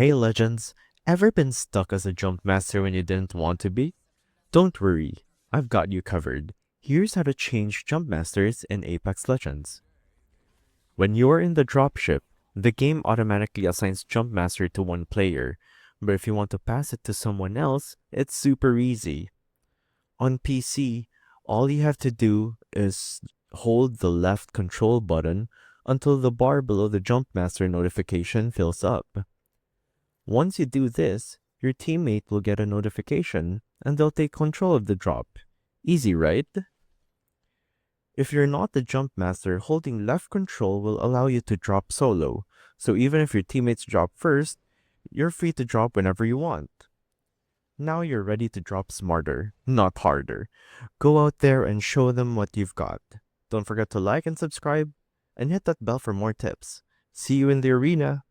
Hey legends, ever been stuck as a jump master when you didn't want to be? Don't worry, I've got you covered. Here's how to change jump masters in Apex Legends. When you're in the dropship, the game automatically assigns jump master to one player, but if you want to pass it to someone else, it's super easy. On PC, all you have to do is hold the left control button until the bar below the jump master notification fills up. Once you do this, your teammate will get a notification and they'll take control of the drop. Easy, right? If you're not the jump master, holding left control will allow you to drop solo. So even if your teammates drop first, you're free to drop whenever you want. Now you're ready to drop smarter, not harder. Go out there and show them what you've got. Don't forget to like and subscribe, and hit that bell for more tips. See you in the arena!